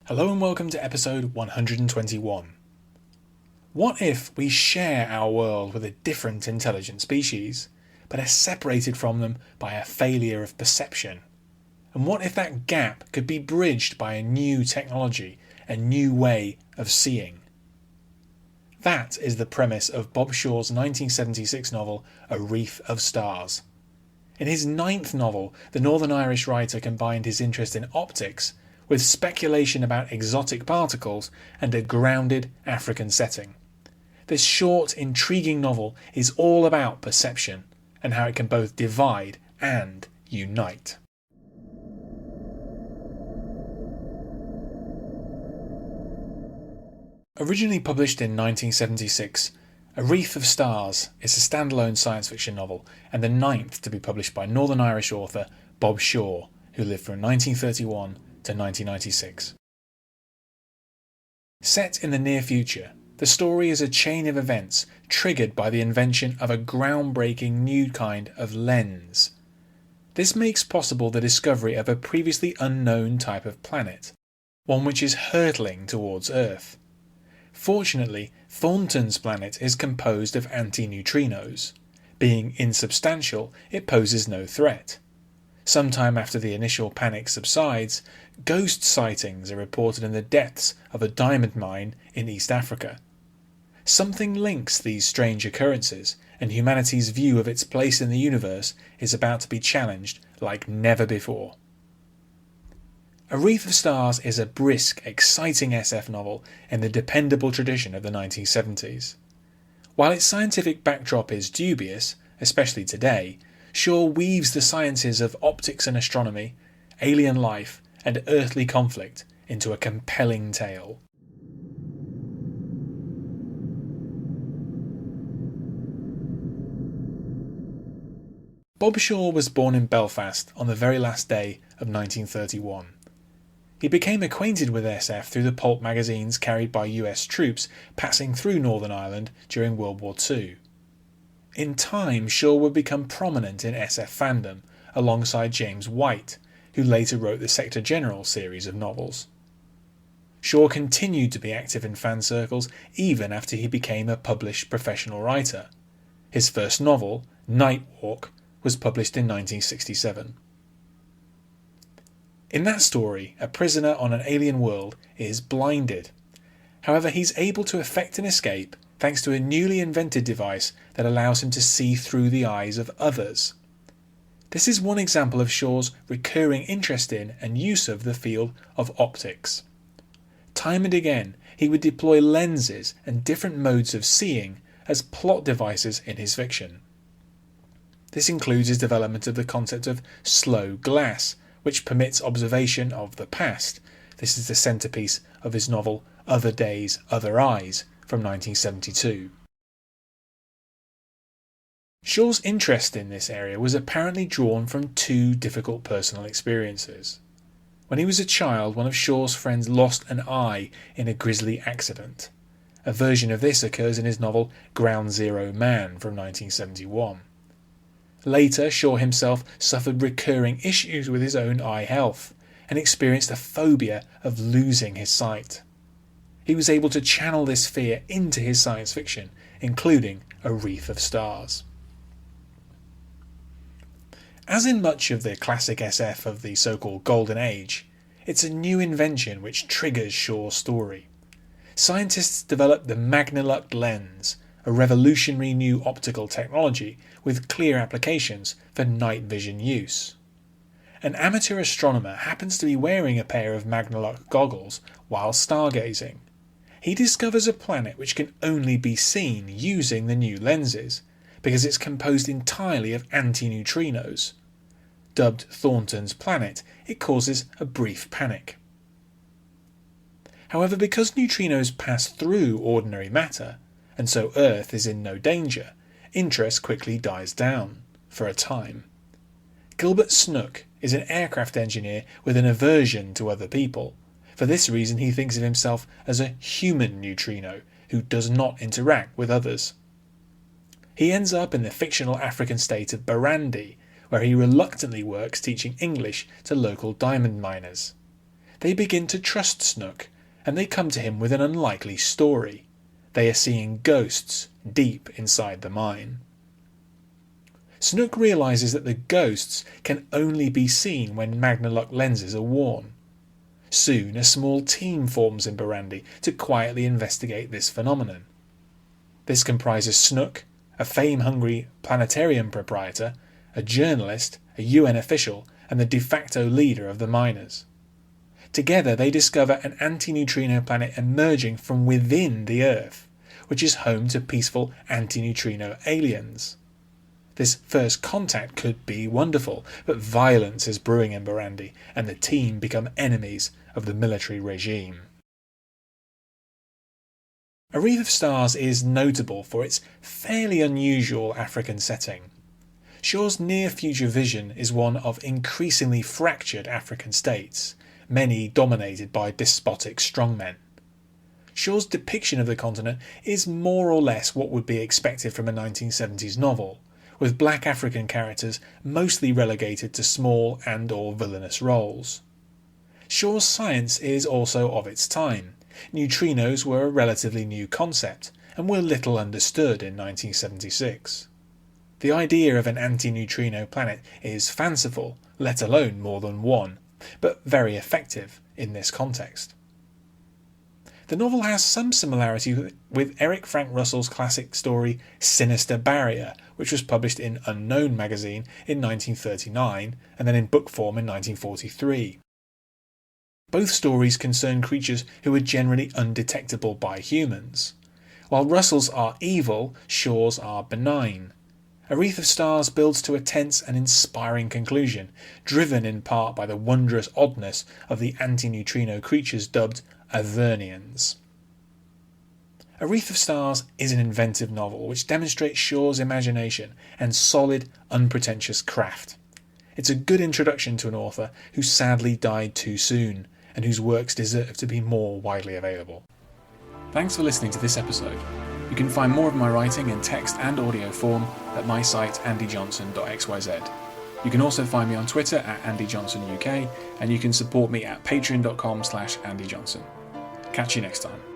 Hello and welcome to episode 121. What if we share our world with a different intelligent species, but are separated from them by a failure of perception? And what if that gap could be bridged by a new technology, a new way of seeing? That is the premise of Bob Shaw's 1976 novel A Wreath of Stars. In his ninth novel, the Northern Irish writer combined his interest in optics with speculation about exotic particles and a grounded African setting. This short, intriguing novel is all about perception and how it can both divide and unite. Originally published in 1976, A Wreath of Stars is a standalone science fiction novel and the ninth to be published by Northern Irish author Bob Shaw, who lived from 1931 to 1996. Set in the near future, the story is a chain of events triggered by the invention of a groundbreaking new kind of lens. This makes possible the discovery of a previously unknown type of planet, one which is hurtling towards Earth. Fortunately, Thornton's planet is composed of antineutrinos. Being insubstantial, it poses no threat. Sometime after the initial panic subsides, ghost sightings are reported in the depths of a diamond mine in East Africa. Something links these strange occurrences, and humanity's view of its place in the universe is about to be challenged like never before. A Wreath of Stars is a brisk, exciting SF novel in the dependable tradition of the 1970s. While its scientific backdrop is dubious, especially today, Shaw weaves the sciences of optics and astronomy, alien life, and earthly conflict into a compelling tale. Bob Shaw was born in Belfast on the very last day of 1931. He became acquainted with SF through the pulp magazines carried by US troops passing through Northern Ireland during World War II. In time, Shaw would become prominent in SF fandom alongside James White, who later wrote the Sector General series of novels. Shaw continued to be active in fan circles even after he became a published professional writer. His first novel, Night Walk, was published in 1967. In that story, a prisoner on an alien world is blinded. However, he's able to effect an escape thanks to a newly invented device that allows him to see through the eyes of others. This is one example of Shaw's recurring interest in and use of the field of optics. Time and again, he would deploy lenses and different modes of seeing as plot devices in his fiction. This includes his development of the concept of slow glass, which permits observation of the past. This is the centrepiece of his novel Other Days, Other Eyes from 1972. Shaw's interest in this area was apparently drawn from two difficult personal experiences. When he was a child, one of Shaw's friends lost an eye in a grisly accident. A version of this occurs in his novel Ground Zero Man from 1971. Later, Shaw himself suffered recurring issues with his own eye health and experienced a phobia of losing his sight. He was able to channel this fear into his science fiction, including A Wreath of Stars. As in much of the classic SF of the so-called Golden Age, it's a new invention which triggers Shaw's story. Scientists developed the Magnilux lens, a revolutionary new optical technology with clear applications for night vision use. An amateur astronomer happens to be wearing a pair of Magnilux goggles while stargazing. He discovers a planet which can only be seen using the new lenses, because it's composed entirely of antineutrinos. Dubbed Thornton's planet, it causes a brief panic. However, because neutrinos pass through ordinary matter, and so Earth is in no danger, interest quickly dies down, for a time. Gilbert Snook is an aircraft engineer with an aversion to other people. For this reason he thinks of himself as a human neutrino who does not interact with others. He ends up in the fictional African state of Burundi, where he reluctantly works teaching English to local diamond miners. They begin to trust Snook, and they come to him with an unlikely story. They are seeing ghosts deep inside the mine. Snook realises that the ghosts can only be seen when Magnalok lenses are worn. Soon a small team forms in Barrandi to quietly investigate this phenomenon. This comprises Snook, a fame-hungry planetarium proprietor, a journalist, a UN official, and the de facto leader of the miners. Together they discover an anti-neutrino planet emerging from within the Earth, which is home to peaceful anti-neutrino aliens. This first contact could be wonderful, but violence is brewing in Barrandi, and the team become enemies of the military regime. A Wreath of Stars is notable for its fairly unusual African setting. Shaw's near-future vision is one of increasingly fractured African states, many dominated by despotic strongmen. Shaw's depiction of the continent is more or less what would be expected from a 1970s novel, with black African characters mostly relegated to small and or villainous roles. Shaw's science is also of its time. Neutrinos were a relatively new concept, and were little understood in 1976. The idea of an anti-neutrino planet is fanciful, let alone more than one, but very effective in this context. The novel has some similarity with Eric Frank Russell's classic story Sinister Barrier, which was published in Unknown magazine in 1939 and then in book form in 1943. Both stories concern creatures who are generally undetectable by humans. While Russell's are evil, Shaw's are benign. A Wreath of Stars builds to a tense and inspiring conclusion, driven in part by the wondrous oddness of the anti-neutrino creatures dubbed Avernians. A Wreath of Stars is an inventive novel which demonstrates Shaw's imagination and solid, unpretentious craft. It's a good introduction to an author who sadly died too soon, and whose works deserve to be more widely available. Thanks for listening to this episode. You can find more of my writing in text and audio form at my site andyjohnson.xyz. You can also find me on Twitter at andyjohnsonuk, and you can support me at patreon.com/andyjohnson. Catch you next time.